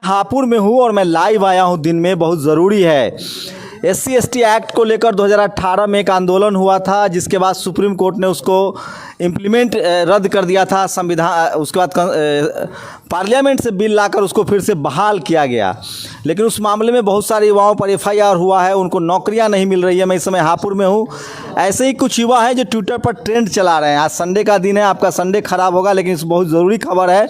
हापुड़ में हूँ और मैं लाइव आया हूँ दिन में, बहुत ज़रूरी है। SC/ST एक्ट को लेकर 2018 में एक आंदोलन हुआ था, जिसके बाद सुप्रीम कोर्ट ने उसको इम्प्लीमेंट रद्द कर दिया था संविधान। उसके बाद पार्लियामेंट से बिल लाकर उसको फिर से बहाल किया गया, लेकिन उस मामले में बहुत सारे युवाओं पर FIR हुआ है, उनको नौकरियां नहीं मिल रही है। मैं इस समय हापुड़ में हूँ। ऐसे ही कुछ युवा हैं जो ट्विटर पर ट्रेंड चला रहे हैं। आज संडे का दिन है, आपका संडे खराब होगा, लेकिन इस बहुत ज़रूरी खबर है।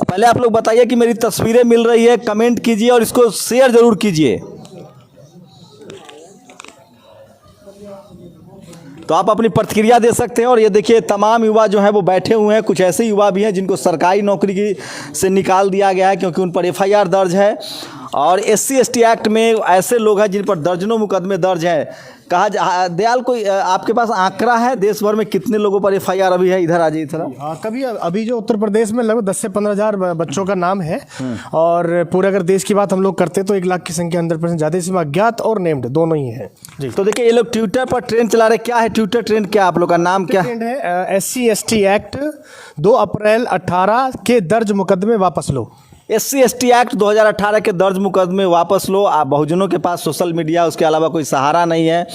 पहले आप लोग बताइए कि मेरी तस्वीरें मिल रही है, कमेंट कीजिए और इसको शेयर ज़रूर कीजिए। तो आप अपनी प्रतिक्रिया दे सकते हैं। और ये देखिए, तमाम युवा जो हैं वो बैठे हुए हैं। कुछ ऐसे युवा भी हैं जिनको सरकारी नौकरी से निकाल दिया गया है क्योंकि उन पर FIR दर्ज है। और SC/ST एक्ट में ऐसे लोग हैं जिन पर दर्जनों मुकदमे दर्ज हैं। कहा दयाल, कोई आपके पास आंकड़ा है देश भर में कितने लोगों पर FIR अभी है? इधर आ जाइए थोड़ा। कभी अभी जो उत्तर प्रदेश में लगभग 10 से 15 हज़ार बच्चों का नाम है। और पूरे अगर देश की बात हम लोग करते तो 1 लाख की संख्या 100% ज़्यादा, इसमें अज्ञात और नेम्ड दोनों ही है जी। तो देखिए, ये लोग ट्विटर पर ट्रेंड चला रहे। क्या है ट्विटर ट्रेंड? क्या आप लोग का नाम क्या ट्रेंड है? SC/ST एक्ट 2 अप्रैल 18 के दर्ज मुकदमे वापस लो। SC/ST एक्ट 2018 के दर्ज मुकदमे वापस लो। आप बहुजनों के पास सोशल मीडिया, उसके अलावा कोई सहारा नहीं है।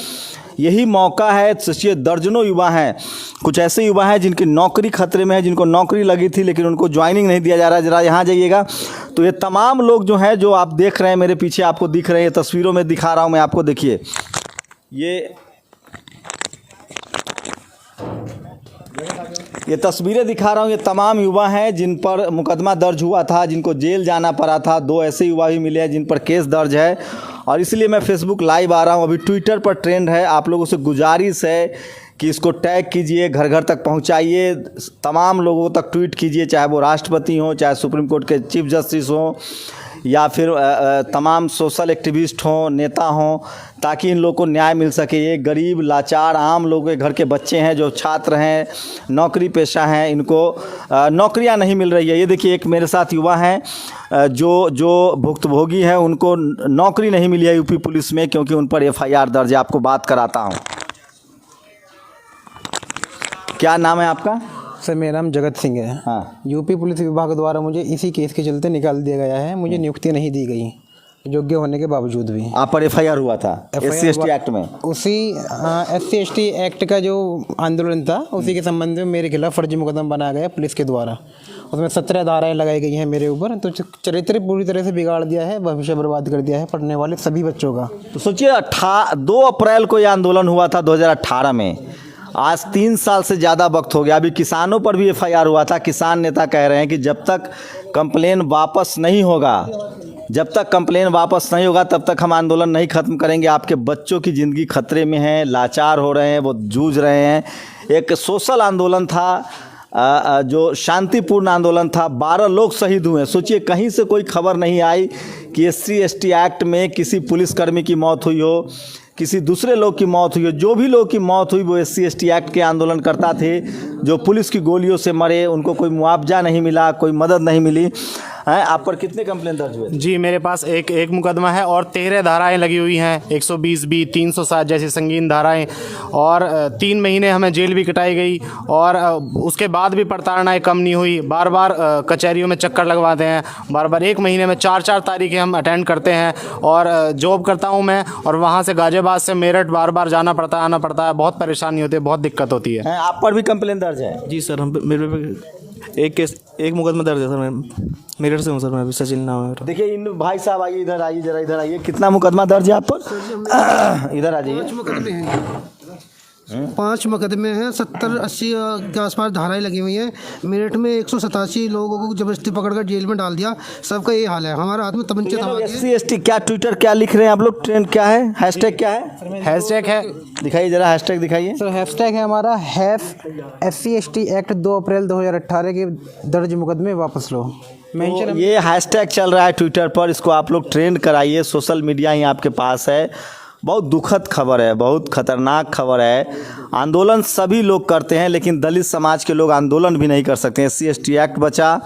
यही मौका है। सोचिए, दर्जनों युवा हैं, कुछ ऐसे युवा हैं जिनकी नौकरी खतरे में है, जिनको नौकरी लगी थी लेकिन उनको ज्वाइनिंग नहीं दिया जा रहा है। ज़रा यहाँ जाइएगा तो ये तमाम लोग जो हैं, जो आप देख रहे हैं मेरे पीछे, आपको दिख रहे हैं, तस्वीरों में दिखा रहा हूँ मैं आपको। देखिए, ये तस्वीरें दिखा रहा हूँ। ये तमाम युवा हैं जिन पर मुकदमा दर्ज हुआ था, जिनको जेल जाना पड़ा था। 2 ऐसे युवा भी मिले हैं जिन पर केस दर्ज है, और इसलिए मैं फेसबुक लाइव आ रहा हूँ। अभी ट्विटर पर ट्रेंड है। आप लोगों से गुजारिश है कि इसको टैग कीजिए, घर घर तक पहुँचाइए, तमाम लोगों तक ट्वीट कीजिए, चाहे वो राष्ट्रपति हों, चाहे सुप्रीम कोर्ट के चीफ जस्टिस हों, या फिर तमाम सोशल एक्टिविस्ट हों, नेता हों, ताकि इन लोगों को न्याय मिल सके। ये गरीब, लाचार, आम लोगों के घर के बच्चे हैं, जो छात्र हैं, नौकरी पेशा हैं, इनको नौकरियां नहीं मिल रही है। ये देखिए, एक मेरे साथ युवा हैं जो भुक्तभोगी हैं, उनको नौकरी नहीं मिली है यूपी पुलिस में, क्योंकि उन पर FIR दर्ज है। आपको बात कराता हूँ। क्या नाम है आपका? सर, मेरा नाम जगत सिंह है। हाँ। यूपी पुलिस विभाग द्वारा मुझे इसी केस के चलते निकाल दिया गया है। मुझे नियुक्ति नहीं दी गई योग्य होने के बावजूद भी। आप पर FIR हुआ था SC/ST एक्ट में? उसी SC/ST एक्ट का जो आंदोलन था, उसी के संबंध में मेरे खिलाफ फर्जी मुकदमा बनाया गया पुलिस के द्वारा। उसमें 17 धाराएँ लगाई गई हैं मेरे ऊपर। तो चरित्र पूरी तरह से बिगाड़ दिया है, भविष्य बर्बाद कर दिया है पढ़ने वाले सभी बच्चों का। तो सोचिए, 2 अप्रैल को यह आंदोलन हुआ था 2018 में। आज 3 साल से ज़्यादा वक्त हो गया। अभी किसानों पर भी FIR हुआ था। किसान नेता कह रहे हैं कि जब तक कंप्लेन वापस नहीं होगा, तब तक हम आंदोलन नहीं ख़त्म करेंगे। आपके बच्चों की ज़िंदगी खतरे में है, लाचार हो रहे हैं, वो जूझ रहे हैं। एक सोशल आंदोलन था, जो शांतिपूर्ण आंदोलन था। 12 लोग शहीद हुए। सोचिए, कहीं से कोई खबर नहीं आई कि SC/ST एक्ट में किसी पुलिसकर्मी की मौत हुई हो, किसी दूसरे लोग की मौत हुई हो। जो भी लोग की मौत हुई वो SC/ST एक्ट के आंदोलनकर्ता थे, जो पुलिस की गोलियों से मरे। उनको कोई मुआवजा नहीं मिला, कोई मदद नहीं मिली। हैं, आप पर कितने कंप्लेन दर्ज हुए? जी, मेरे पास एक मुकदमा है और 13 धाराएं लगी हुई हैं, 120B, 307 जैसी संगीन धाराएं। और 3 महीने हमें जेल भी कटाई गई, और उसके बाद भी प्रताड़नाएं कम नहीं हुई। बार बार कचहरियों में चक्कर लगवाते हैं, बार बार 1 महीने में 4-4 तारीखें हम अटेंड करते हैं। और जॉब करता हूँ मैं, और वहाँ से गाजियाबाद से मेरठ बार बार जाना पड़ता है, आना पड़ता है। बहुत परेशानी होती है, बहुत दिक्कत होती है। आप पर भी कंप्लेन दर्ज है? जी सर, हम मेरे पे एक मुकदमा दर्ज है सर। मैं मेरठ से हूँ सर, मैं अभी सचिन नाम है मेरा। देखिए, इन भाई साहब आइए, इधर आइए, जरा इधर आइए। कितना मुकदमा दर्ज है आप पर? इधर आ जाइए। 5 मुकदमे हैं। 5 मुकदमे हैं, 70-80 के आसपास धाराएं लगी हुई हैं। मेरठ में 187 लोगों को जबरदस्ती पकड़कर जेल में डाल दिया। सबका ये हाल है। हमारा हाथ में तमंचे था। SC/ST क्या ट्विटर क्या लिख रहे हैं आप लोग? ट्रेंड क्या है? हैशटैग क्या है? हैशटैग है, दिखाइए जरा, हैशटैग दिखाइए। सर, हैशटैग है हमारा SC/ST एक्ट 2 अप्रैल 2018 के दर्ज मुकदमे वापस लो। तो ये हैशटैग चल रहा है ट्विटर पर, इसको आप लोग ट्रेंड कराइए। सोशल मीडिया ही आपके पास है। बहुत दुखद खबर है, बहुत खतरनाक खबर है। आंदोलन सभी लोग करते हैं, लेकिन दलित समाज के लोग आंदोलन भी नहीं कर सकते। SC/ST एक्ट बचा,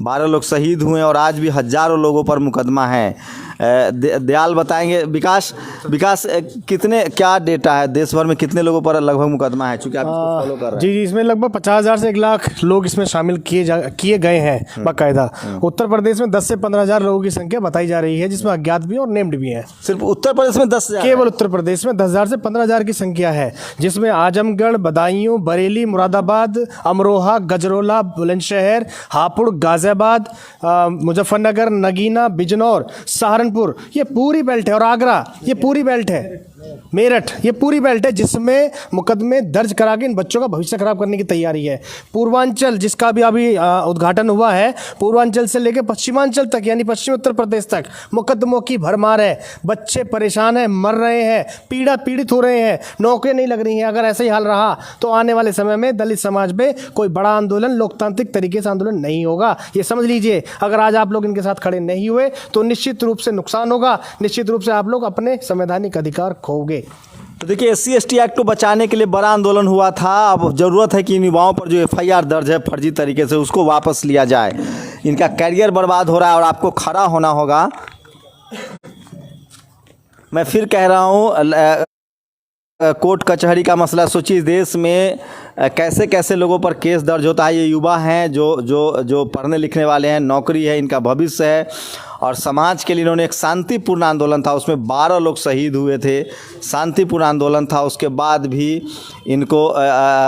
12 लोग शहीद हुए और आज भी हज़ारों लोगों पर मुकदमा है। दयाल बताएंगे। विकास कितने क्या डेटा है, देश भर में कितने लोगों पर लगभग मुकदमा है, चूँकि आप इसको फॉलो कर रहे हैं? जी, इसमें लगभग 50,000 से 1 लाख लोग इसमें शामिल किए गए हैं बाकायदा। उत्तर प्रदेश में 10 से 15,000 लोगों की संख्या बताई जा रही है, जिसमें अज्ञात भी और नेम्ड भी हैं। सिर्फ उत्तर प्रदेश में 10,000? केवल उत्तर प्रदेश में 10,000 से 15,000 की संख्या है, जिसमें आजमगढ़, बदायूं, बरेली, मुरादाबाद, अमरोहा, गजरोला, बुलंदशहर, हापुड़, गाजियाबाद, मुजफ्फरनगर, नगीना, बिजनौर, सहारनपुर, ये पूरी बेल्ट है, और आगरा, ये पूरी बेल्ट है, मेरठ, ये पूरी बेल्ट है, जिसमें मुकदमे दर्ज करा के इन बच्चों का भविष्य खराब करने की तैयारी है। पूर्वांचल, जिसका भी अभी उद्घाटन हुआ है, पूर्वांचल से लेकर पश्चिमांचल तक, यानी पश्चिमी उत्तर प्रदेश तक मुकदमों की भरमार है। बच्चे परेशान हैं, मर रहे हैं, पीड़ित हो रहे हैं, नौकरियां नहीं लग रही हैं। अगर ऐसे ही हाल रहा तो आने वाले समय में दलित समाज में कोई बड़ा आंदोलन, लोकतांत्रिक तरीके से आंदोलन नहीं होगा, ये समझ लीजिए। अगर आज आप लोग इनके साथ खड़े नहीं हुए तो निश्चित रूप से नुकसान होगा, निश्चित रूप से आप लोग अपने संवैधानिक अधिकार खोगे। तो देखिए, SC/ST एक्ट को बचाने के लिए बड़ा आंदोलन हुआ था। अब ज़रूरत है कि इन युवाओं पर जो FIR दर्ज है फर्जी तरीके से, उसको वापस लिया जाए। इनका करियर बर्बाद हो रहा है और आपको खड़ा होना होगा। मैं फिर कह रहा हूँ, कोर्ट कचहरी का मसला सोचिए, देश में कैसे कैसे लोगों पर केस दर्ज होता है। ये युवा हैं जो पढ़ने लिखने वाले हैं, नौकरी है, इनका भविष्य है, और समाज के लिए इन्होंने एक शांतिपूर्ण आंदोलन था, उसमें 12 लोग शहीद हुए थे, शांतिपूर्ण आंदोलन था। उसके बाद भी इनको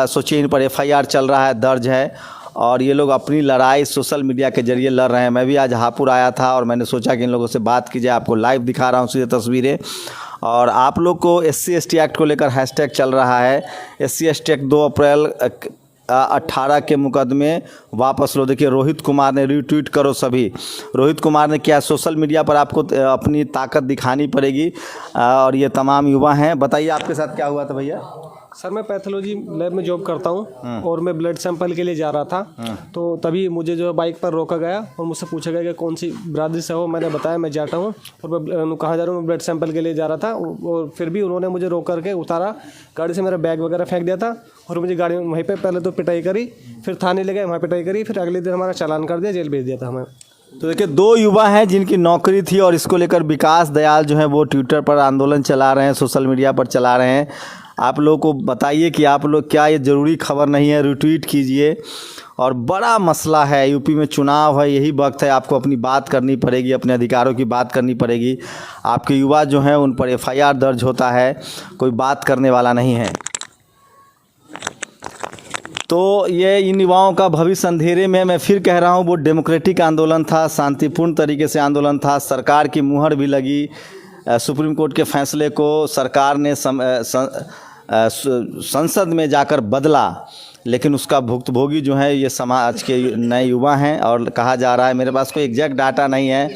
सोचिए, इन पर FIR चल रहा है, दर्ज है, और ये लोग अपनी लड़ाई सोशल मीडिया के जरिए लड़ रहे हैं। मैं भी आज हापुड़ आया था और मैंने सोचा कि इन लोगों से बात की जाए, आपको लाइव दिखा रहा हूँ सीधे तस्वीरें। और आप लोग को SC/ST एक्ट को लेकर हैशटैग चल रहा है, SC/ST एक्ट 2 अप्रैल 18 के मुकदमे वापस लो। देखिए, रोहित कुमार ने, रीट्वीट करो सभी, रोहित कुमार ने किया। सोशल मीडिया पर आपको अपनी ताकत दिखानी पड़ेगी, और ये तमाम युवा हैं। बताइए आपके साथ क्या हुआ था भैया? सर, मैं पैथोलॉजी लैब में जॉब करता हूँ और मैं ब्लड सैंपल के लिए जा रहा था, तो तभी मुझे जो बाइक पर रोका गया और मुझसे पूछा गया कि कौन सी बिरादरी से हो। मैंने बताया मैं जाटा हूँ और मैं कहाँ जा रहा हूँ, मैं ब्लड सैंपल के लिए जा रहा था। और फिर भी उन्होंने मुझे रोक करके उतारा, गाड़ी से मेरा बैग वगैरह फेंक दिया था और मुझे गाड़ी में वहीं पर पहले तो पिटाई करी, फिर थाने ले गए, वहाँ पिटाई करी, फिर अगले दिन हमारा चालान कर दिया, जेल भेज दिया था हमें। तो देखिए, 2 युवा हैं जिनकी नौकरी थी, और इसको लेकर विकास दयाल जो है वो ट्विटर पर आंदोलन चला रहे हैं, सोशल मीडिया पर चला रहे हैं। आप लोगों को बताइए कि आप लोग, क्या ये ज़रूरी खबर नहीं है, रिट्वीट कीजिए। और बड़ा मसला है, यूपी में चुनाव है, यही वक्त है, आपको अपनी बात करनी पड़ेगी, अपने अधिकारों की बात करनी पड़ेगी। आपके युवा जो हैं उन पर FIR दर्ज होता है, कोई बात करने वाला नहीं है। तो ये इन युवाओं का भविष्य अंधेरे में। मैं फिर कह रहा हूँ, वो डेमोक्रेटिक आंदोलन था, शांतिपूर्ण तरीके से आंदोलन था, सरकार की मुहर भी लगी। सुप्रीम कोर्ट के फैसले को सरकार ने संसद में जाकर बदला, लेकिन उसका भुक्तभोगी जो है ये समाज के नए युवा हैं। और कहा जा रहा है, मेरे पास कोई एग्जैक्ट डाटा नहीं है,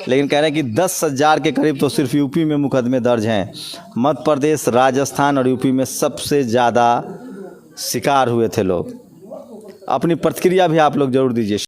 लेकिन कह रहे हैं कि 10,000 के करीब तो सिर्फ यूपी में मुकदमे दर्ज हैं। मध्य प्रदेश, राजस्थान और यूपी में सबसे ज़्यादा शिकार हुए थे लोग। अपनी प्रतिक्रिया भी आप लोग ज़रूर दीजिए।